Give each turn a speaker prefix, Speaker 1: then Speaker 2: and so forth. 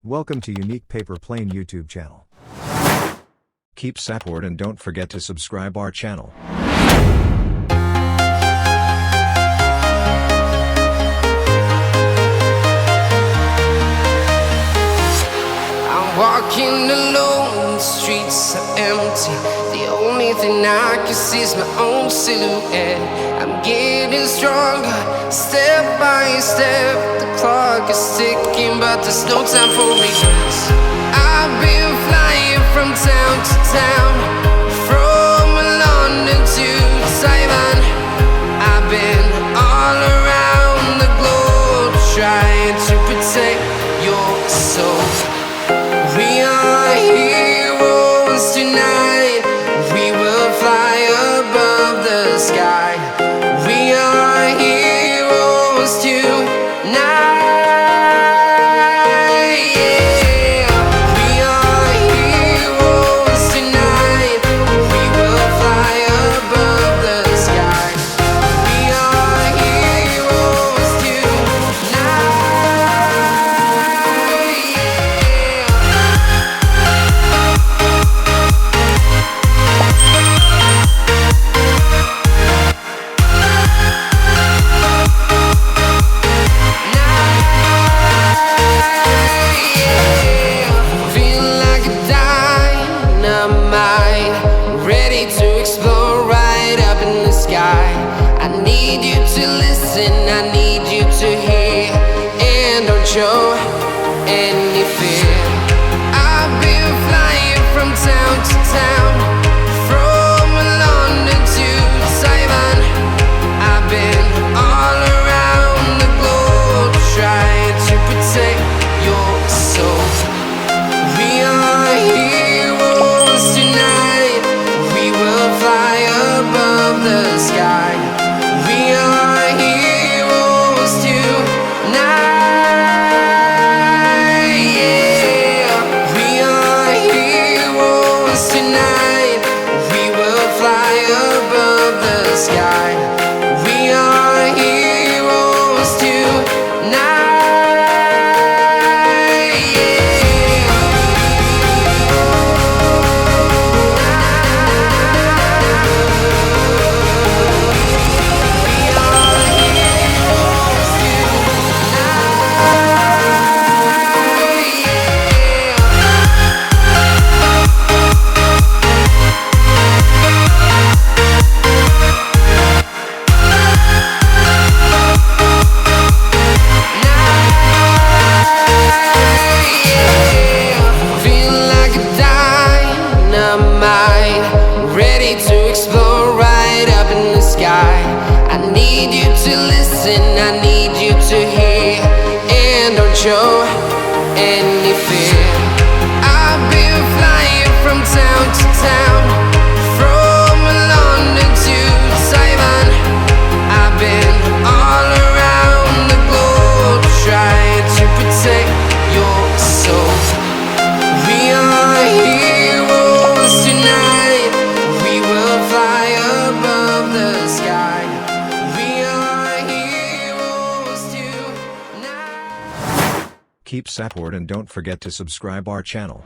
Speaker 1: Welcome to Unique Paper Plane YouTube channel. Keep support and don't forget to subscribe our channel.
Speaker 2: I'm walking alone, the streets are empty. The only thing I can see is my own silhouette. I'm getting stronger, step by step. The clock is ticking, but there's no time for regrets. I've been flying from town to town, from London to Taiwan. I've been all around the globe, trying to protect your soul. We are heroes tonight. We will fly above the sky. We are heroes tonight. Yeah. We are heroes tonight. We will fly above the sky. We are heroes tonight. Ready to explore right up in the sky. I need you to listen, I need you to hear, and don't show any fear. I've been flying from town to town, from London to Taiwan. I've been all around the globe, trying to protect your soul. We are heroes tonight. We will fly above the sky. We are heroes tonight. Yeah. We are heroes tonight. We will fly above the sky. We are heroes tonight. Ready to explore right up in the sky. I need you to listen, I need you to hear, and don't show any fear. I've been flying from town to town, from London to Taiwan. I've been all around the globe, trying to protect your soul. We are heroes tonight. We will fly above the sky. We are heroes tonight.
Speaker 1: Keep support and don't forget to subscribe our channel.